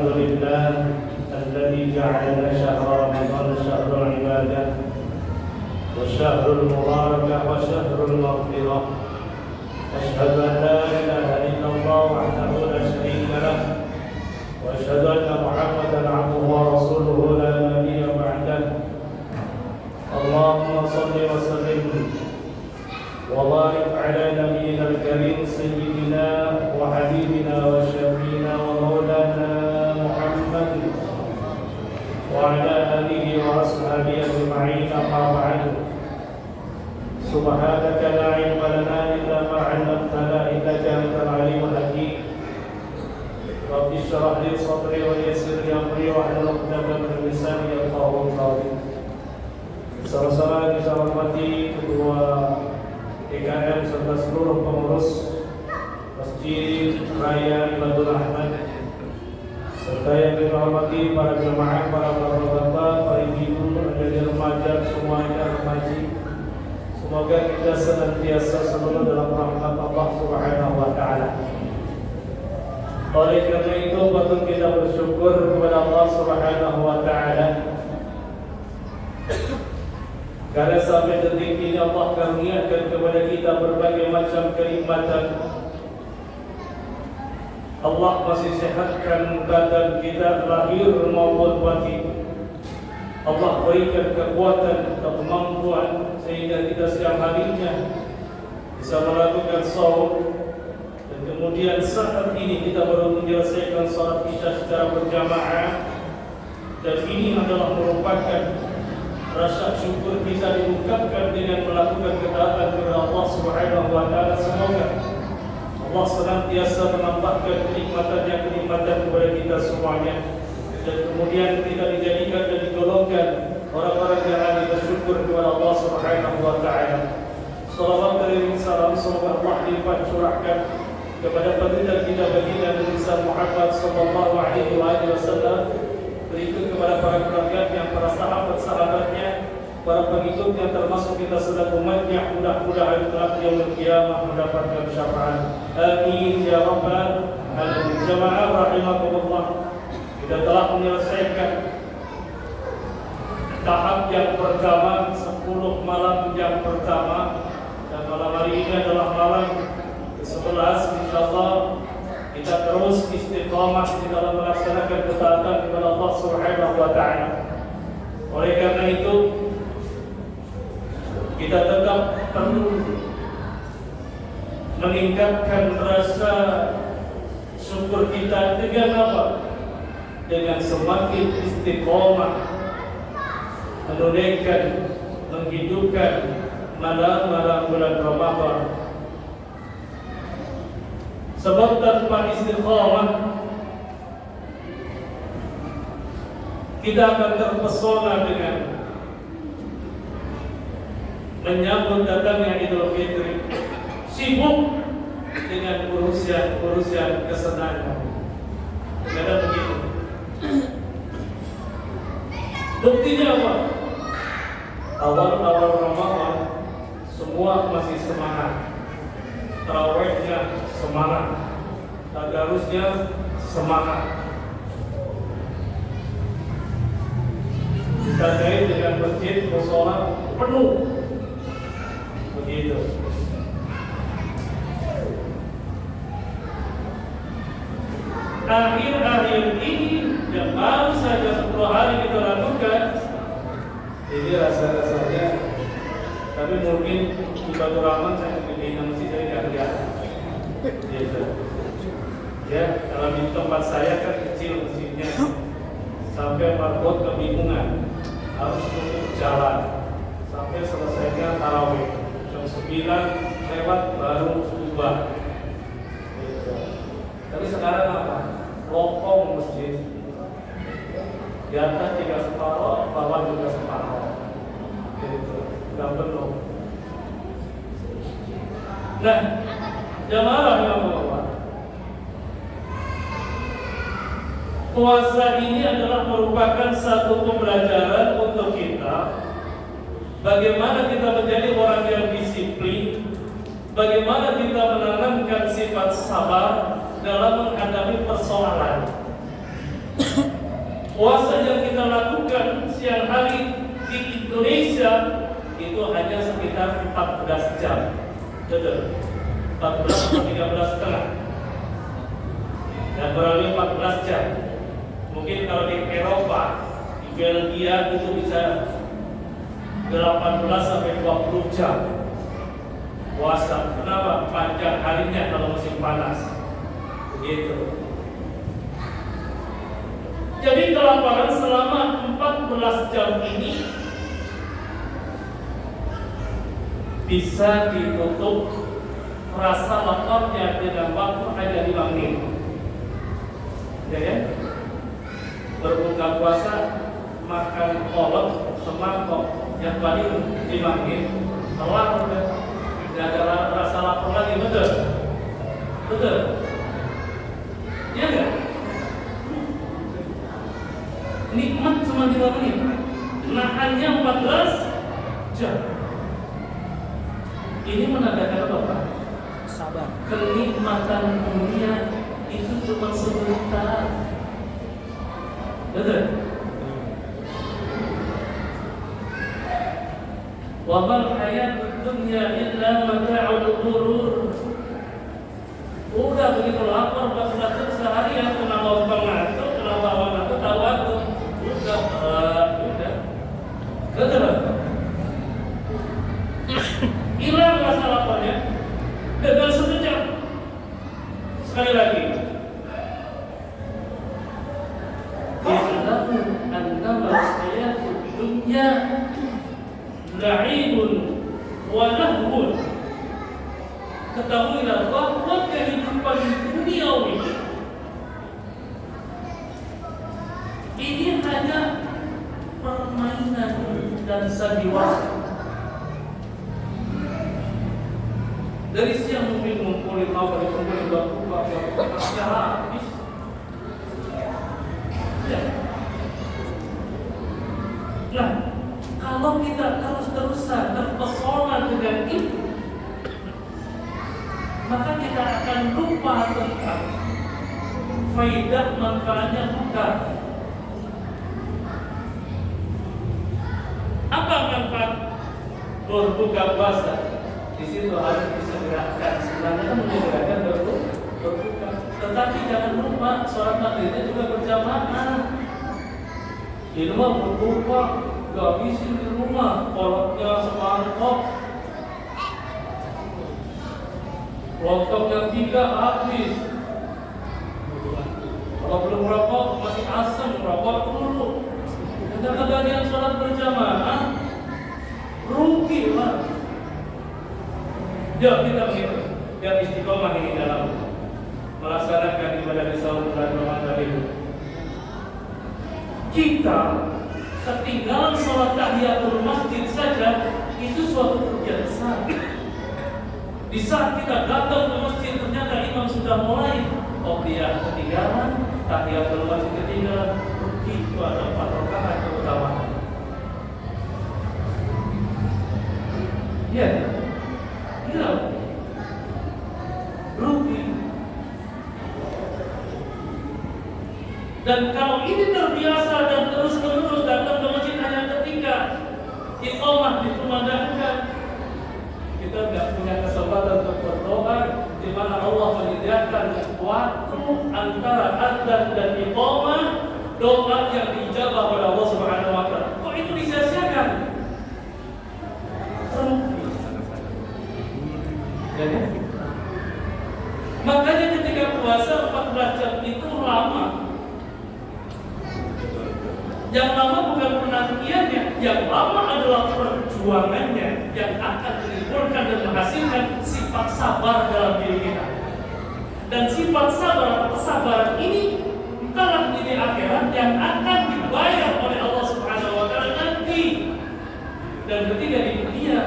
الحمد لله الذي جعل شهر رمضان شهر العبادة وشهر المباركة وشهر المغفرة. أشهد أن لا إله إلا الله وحده لا شريك له وأشهد أن محمدا عبده ورسوله لا نبي بعده. اللهم صل وسلم وبارك على نبينا الكريم سيدنا وحبيبنا وشفينا ومولانا محمد وعلى آله وأصحابه أجمعين. أما بعد، سبحانك لا علم لنا إلا ما علمتنا إنك أنت العليم الحكيم. رب اشرح لي صدري ويسر لي أمري واحلل عقدة من لساني يفقهوا قولي. Sama-sama kita hormati kedua DKM serta seluruh pengurus Masjid Raya Ibadul Rahman, serta yang kita hormati para jemaah, para bapak-bapak, para ibu, ada remaja, semuanya remaji. Semoga kita senantiasa selalu dalam rahmat Allah Subhanahu wa Ta'ala. Oleh karena itu, patut kita bersyukur kepada Allah Subhanahu wa Ta'ala, karena sampai detik ini Allah karuniakan kepada kita berbagai macam kenikmatan. Allah masih sehatkan badan kita lahir maupun batin. Allah berikan kekuatan dan kemampuan sehingga kita siang harinya bisa melakukan saum. Dan kemudian saat ini kita baru menyelesaikan salat isya secara berjamaah. Dan ini adalah merupakan rasa syukur bisa diungkapkan dengan melakukan ketaatan kepada Allah Subhanahu wa Ta'ala. Semoga Allah senantiasa menambahkan kenikmatan kepada kita semuanya, dan kemudian kita dijadikan dan digolongkan orang-orang yang ahli bersyukur kepada Allah Subhanahu wa Ta'ala. Salawat dan salam semoga Allah limpah curahkan kepada baginda kita baginda Nabi Muhammad sallallahu alaihi wasallam, berikut kepada para keluarganya, para sahabat-sahabatnya, para pengikutnya, termasuk kita selaku umatnya. Mudah-mudahan kelak yaumul qiyamah mendapatkan syafaat. Amin ya rabbal alamin. Jamaah rahimakumullah, kita telah menyelesaikan tahap yang pertama, 10 malam yang pertama, dan malam hari ini adalah malam ke-11. Insyaallah kita terus istiqamah di dalam melaksanakan ketaatan kepada Allah Subhanahu wa Ta'ala. Oleh karena itu, kita tetap perlu meningkatkan rasa syukur kita dengan apa? Dengan semakin istiqamah menunaikan, menghidupkan malam-malam bulan Ramadan. Sebab tanpa istiqamah kita akan terpesona dengan menyambut datangnya Idul Fitri, sibuk dengan urusan kesenangan. Kata begitu. Buktinya apa? Awal-awal Ramadan semua masih semangat. Tarawihnya semangat, tadarusnya semangat. Ditandai dengan masjid mushola penuh, begitu. Akhir-akhir ini yang baru saja 10 hari kita lakukan, ini rasa-rasanya, tapi mungkin di Batu Rahman saya kegedean masjid, saya nggak lihat. Ya, kalau di tempat saya kan kecil masjidnya, sampai marbot kebingungan harus tutup jalan sampai selesainya tarawih jam 9 lewat baru ubah. Tapi sekarang apa? Lopong masjid, di atas 3 separoh, bawah juga separoh, gitu, nggak penuh. Nah, jamaah yang Allah, puasa ini adalah merupakan satu pembelajaran untuk kita, bagaimana kita menjadi orang yang disiplin, bagaimana kita menanamkan sifat sabar dalam menghadapi persoalan. Puasa yang kita lakukan siang hari di Indonesia itu hanya sekitar 14 jam. Betul. 14 atau 13 setengah. Dan berarti 14 jam. Mungkin kalau di Eropa, di Belgia itu bisa 18 sampai 20 jam puasa. Kenapa? Panjang harinya kalau musim panas. Begitu. Jadi kelaparan selama 14 jam ini bisa ditutup rasa laparnya dengan waktu hanya 5 menit. Ya kan? Berbuka puasa, makan kolak semangkok yang paling 5 menit, kelar udah. Tidak ada rasa lapar lagi, betul? Betul? Iya enggak? Nikmat cuma 5 menit. Nahannya 14 jam. Ini menandakan apa, Pak? Sabar. Kenikmatan dunia itu cuma sebentar. Betul? Wa mal hayatud dunya illa mata'ul ghurur. Udah begitu lapar, baru seharian kena lompang ngantuk, kena bawa ngantuk, tawaduk. Udah. Betul? Hilang rasa laparnya dengan sekejap. Sekali lagi. Ya'lamu annama hayatud dunya la'ibun wa lahwun. Ketahuilah bahwa kehidupan dunia ini hanya permainan dan sandiwara. Dari siang mungkin ngumpulin apa, ngumpulin batu, secara habis. Ya. Nah, kalau kita terus-terusan terpesona dengan itu, maka kita akan lupa tentang faidah manfaatnya bukan. Apa manfaat berbuka puasa? Di situ harus disegerakan. Sebenarnya kan menyegerakan berbuka. Tetapi jangan lupa sholat maghribnya juga berjamaah. Di rumah berbuka, gak habisin di rumah, kolaknya semangkok, lontongnya 3 habis. Kalau belum rokok masih asam, rokok dulu. Dan kebagian sholat berjamaah, rugi lah. Yuk kita begitu, biar istiqomah ini dalam melaksanakan ibadah di sahur bulan Ramadan ini. Kita ketinggalan sholat tahiyatul masjid saja itu suatu kerugian besar. Di saat kita datang ke masjid ternyata imam sudah mulai, oh dia ketinggalan, tahiyatul masjid ketinggalan, rugi. Itu ada 4 rakaat keutamaan. Iya. Iya, rugi. Dan kalau ini terbiasa dan terus-menerus datang ke masjid hanya ketika iqamah dikumandangkan, kita tidak punya kesempatan untuk berdoa, di mana Allah menyediakan waktu antara adzan dan iqamah, doa yang diijabah oleh Allah Subhanahu wa taala. Kok itu disia-siakan? Jadi, makanya ketika puasa 14 jam itu lama. Yang lama bukan penantiannya, yang lama adalah perjuangannya yang akan menimbulkan dan menghasilkan sifat sabar dalam diri kita. Dan sifat sabar, kesabaran ini kelak di akhirat yang akan dibayar oleh Allah Subhanahu wa taala nanti. Dan ketika di dunia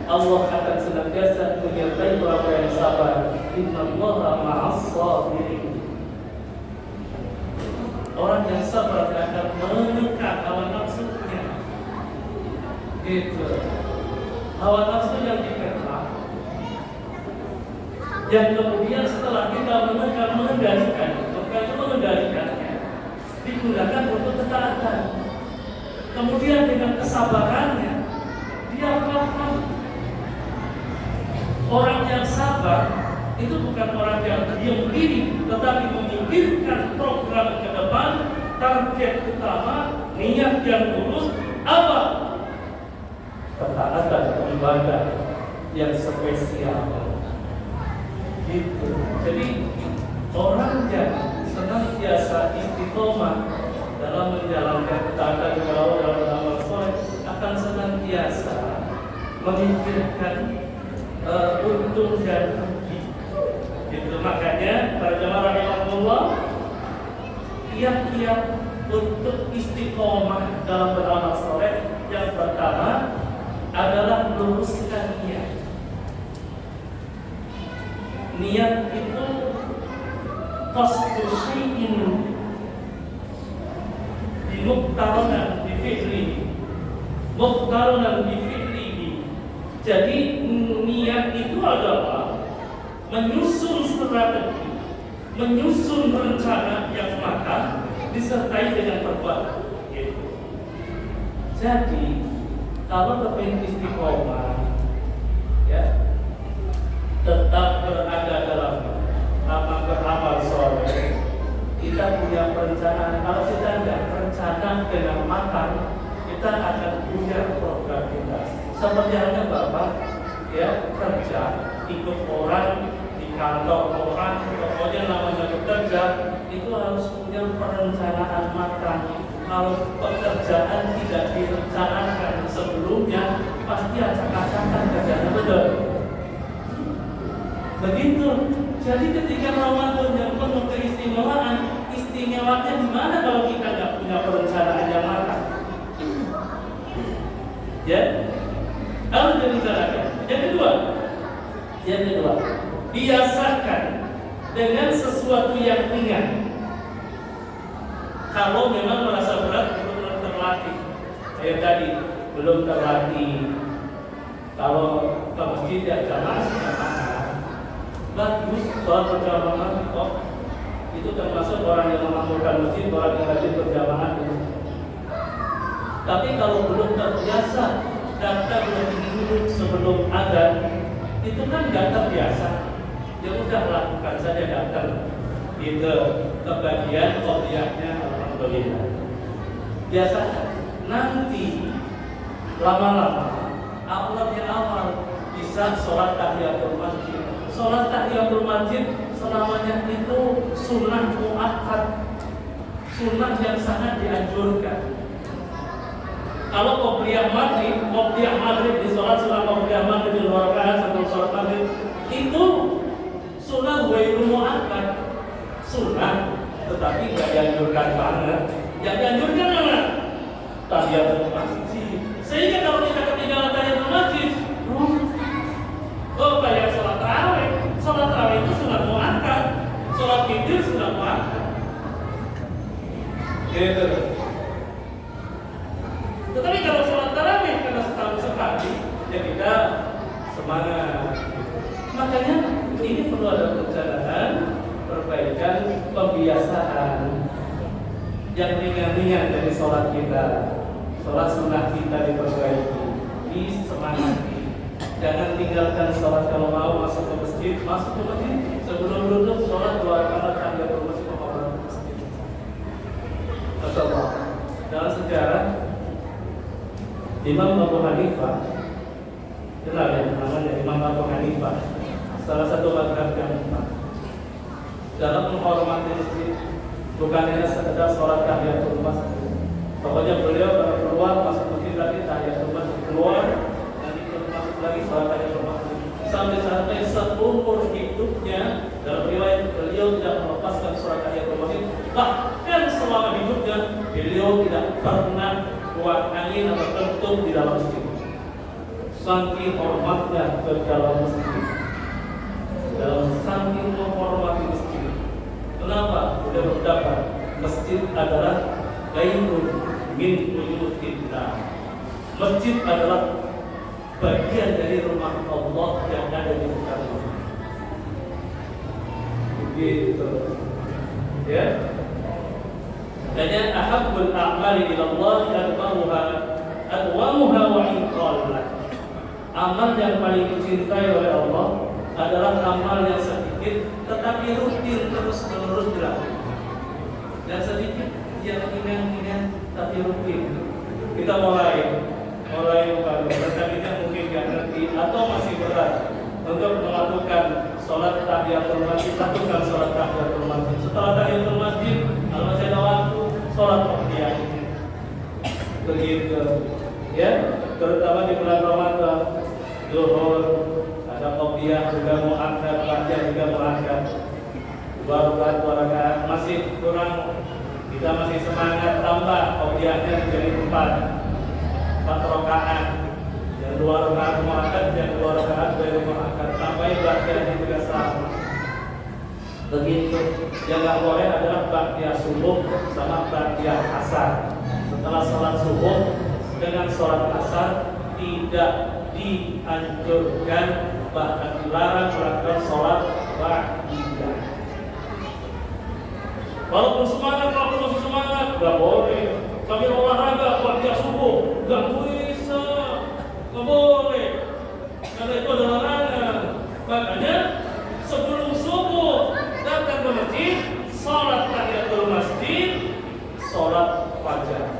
Allah akan senantiasa menyertai orang yang sabar. Innallaha ma'as sabirin. Orang yang sabar akan menekan hawa nafsunya. Itu hawa nafsu yang dikekang, yang kemudian setelah kita menekan mengendalikannya, digunakan untuk ketaatan. Kemudian dengan kesabarannya dia paham. Orang yang sabar itu bukan orang yang diam diri, tetapi memikirkan program ke depan, target utama, niat yang lurus, apa? Ketaatan, ibadah yang spesial. Gitu. Jadi orang yang senantiasa istiqomah dalam menjalankan ketaatan kepada Allah dalam amal soleh akan senantiasa memikirkan untung dan rugi. Itu makanya para jemaah rahimahullah, tiap-tiap untuk istiqomah dalam beramal soleh yang pertama adalah luruskan niat. Niat itu qasdu syai'in muqtaronan bi fi'lihi, muqtaronan bi fi'lihi. Jadi niat itu adalah menyusun strategi, menyusun rencana yang matang disertai dengan perbuatan. Gitu. Jadi kalau kepingin istiqomah, ya, tetap berada dalam beramal soleh, kita punya perencanaan. Kalau kita tidak berencana dengan matang, kita akan punya program kita. Seperti halnya Bapak, ya, kerja, ikut orang di kantor orang, pokoknya namanya bekerja, itu harus punya perencanaan matang. Kalau pekerjaan tidak direncanakan sebelumnya, pasti acak-acakan kerjanya, betul. Begitu. Jadi ketika Ramadan yang penuh keistimewaan, istimewanya di mana kalau kita nggak punya perencanaan yang matang? Ya, harus direncanakan. Yang kedua, biasakan dengan sesuatu yang ringan. Kalau memang merasa berat, belum terlatih. Kayak tadi, belum terlatih. Kalau ke masjid ya jamaah, bagus, sholat berjamaah, itu termasuk orang yang memakmurkan masjid, orang yang rajin berjamaah. Tapi kalau belum terbiasa datang lebih dulu sebelum adzan, itu kan nggak terbiasa. Ya udah, lakukan saja datang itu kebagian qobliyahnya, alhamdulillah. Biasakan. Nanti lama-lama awal bisa sholat tahiyatul masjid. Sholat tahiyatul masjid selamanya itu sunnah muakkad, sunnah yang sangat dianjurkan. Kalau qobliyah maghrib di sholat sunnah qobliyah maghrib di luar rakaat sebelum sholat maghrib itu sunnah ghairu muakkad, sunnah tetapi tidak dianjurkan banget. Yang dianjurkan mana? Tahiyatul masjid. Sehingga kalau kita ketinggalan tahiyatul masjid, kayak sholat tarawih. Sholat tarawih itu sunnah muakkad, sholat witir sunnah muakkad. Gitu. Tetapi kalau sholat tarawih karena setahun sekali, ya kita semangat. Makanya ini perlu ada perencanaan, perbaikan, pembiasaan yang ringan-ringan dari sholat kita, sholat sunnah kita diperbaiki, disemangati. Jangan tinggalkan sholat kalau mau masuk ke masjid sebelum duduk sholat 2 rakaat tahiyatul masjid ke masjid. Masyaallah. Dalam sejarah Imam Abu Hanifah, kenal ya namanya Imam Abu Hanifah, salah satu mazhab yang dalam menghormati masjid, bukan hanya sekedar sholat tahiyatul masjid. Pokoknya beliau kalau keluar masuk masjid lagi tahiyatul masjid, keluar lagi sholat tahiyatul masjid, sampai seumur hidupnya. Dalam riwayat beliau tidak melepaskan sholat tahiyatul masjid, bahkan selama hidupnya beliau tidak pernah buang angin atau kentut di dalam masjid. Saking hormatnya ke dalam masjid, saking menghormati masjid. Kenapa? Beliau berpendapat masjid adalah baitun min buyutillah. Masjid adalah bagian dari rumah Allah yang ada di muka bumi. Begitu, ya. Dan ahabbul a'mali ila Allah adwamuha wa in qallat. Amal yang paling dicintai oleh Allah adalah amal yang sedikit tetapi rutin terus-menerus dilakukan. Dan sedikit yang ringan-ringan tapi rutin. Kita mulai baru. Tadinya mungkin nggak ngerti atau masih berat untuk melakukan sholat tahiyatul masjid, lakukan sholat tahiyatul masjid. Setelah tahiyatul masjid, kalau masih ada waktu, sholat qobliyah. Begitu, ya. Terutama di bulan Ramadan, zuhur ada qobliyah juga mau angkat, baca juga mau angkat. Dua rakaat masih kurang, kita masih semangat tambah qobliyahnya menjadi 4 rakaat. Yang 2 rakaat muakkad, yang 2 rakaat baru muakkad, sampai ba'diyahnya juga sama. Begitu. Yang nggak boleh adalah ba'diyah subuh sama ba'diyah asar. Setelah sholat subuh dengan sholat asar tidak dianjurkan, bahkan dilarang melakukan sholat ba'diyah. Walaupun semangat, kalau masih semangat, nggak boleh. Sambil olahraga ba'diyah subuh, nggak bisa. Nggak boleh, karena itu adalah larangan. Makanya sebelum subuh datang ke masjid, sholat tahiyatul masjid, sholat fajar,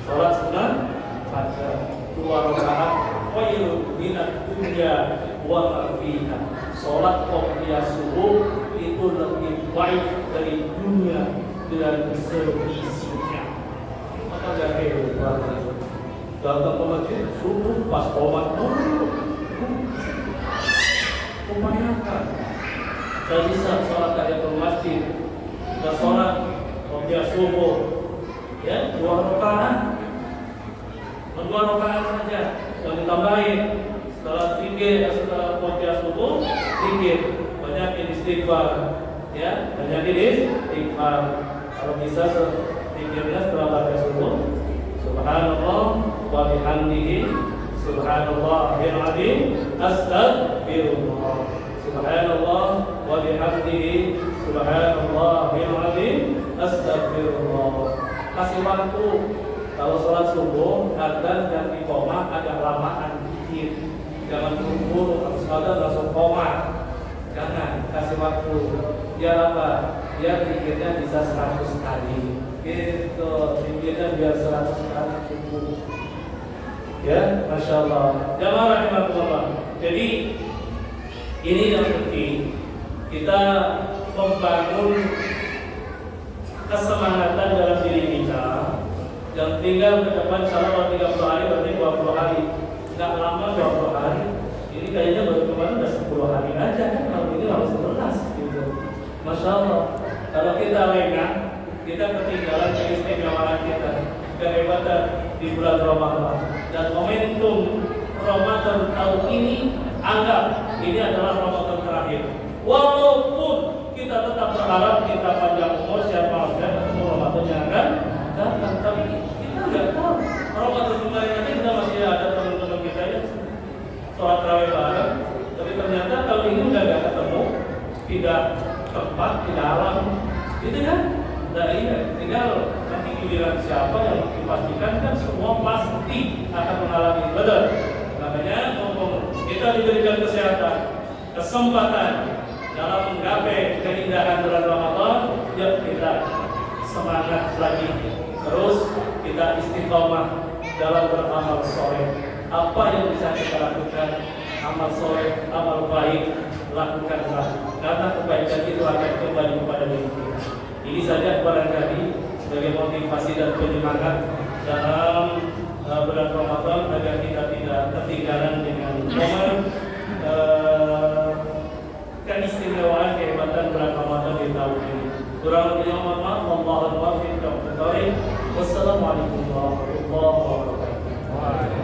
sholat sunnah fajar, 2 rakaat, khairun minad dunya wa ma fiha. Sholat qobliyah subuh itu lebih baik dari dunia dan seisinya. Maka gak hebat. Datang ke masjid subuh pas qomat dulu, upayakan. Tidak bisa sholat tahiyatul masjid, kita sholat qobliyah subuh, ya 2 rakaat, 2 rakaat saja. Jangan ditambahin. Setelah zikir, setelah qobliyah subuh, zikir, banyakin istighfar, ya, banyakin istighfar. Kalau bisa zikirnya setelah baca subuh, subhanallah wa bihamdihi subhanallahil azim astagfirullah, subhanallah wa bihamdihi subhanallahil azim astagfirullah. Kasih waktu. Kalau sholat subuh adzan dan iqamah agak lamaan dikit. Jangan buru-buru, harus adzan langsung qomat. Jangan, kasih waktu. Biar apa? Biar zikirnya bisa 100 kali. Gitu, zikirnya biar 100 kali cukup. Ya, Masya Allah. Jamaah rahimahullah. Jadi ini yang penting, kita membangun kesemangatan dalam diri kita. Yang tinggal ke depan insyaallah 30 hari, berarti 20 hari. Enggak lama 20 hari. Ini kayaknya baru kemarin udah 10 hari aja kan. Kalau ini langsung 11 gitu. Masya Allah. Kalau kita lengah, kita ketinggalan keistimewaan kita, kehebatan di bulan Ramadan. Dan momentum Ramadan tahun ini, anggap ini adalah Ramadan terakhir. Walaupun kita tetap berharap kita panjang umur, siapa aja ketemu Ramadan yang akan datang, tapi kita nggak tahu. Ramadan kemarin aja kita masih ada teman-teman kita yang sholat tarawih bareng, tapi ternyata tahun ini udah nggak ketemu, tidak tepat, tidak alam, gitu kan? Nah iya, tinggal nanti giliran siapa yang dipastikan kan semua pasti akan mengalami betul. Makanya kita diberikan kesehatan, kesempatan dalam menggapai keindahan bulan Ramadan, ya kita semangat lagi, terus kita istiqomah dalam beramal soleh. Apa yang bisa kita lakukan, amal soleh, amal baik, lakukanlah, karena kebaikan itu akan kembali kepada diri kita. Ini saja barangkali sebagai motivasi dan penyemangat dalam bulan Ramadan agar kita tidak ketinggalan dengan momen keistimewaan kehebatan bulan Ramadan di tahun ini. Kurang lebihnya mohon maaf. Wallahul muwaffiq. Wassalamualaikum warahmatullahi wabarakatuh.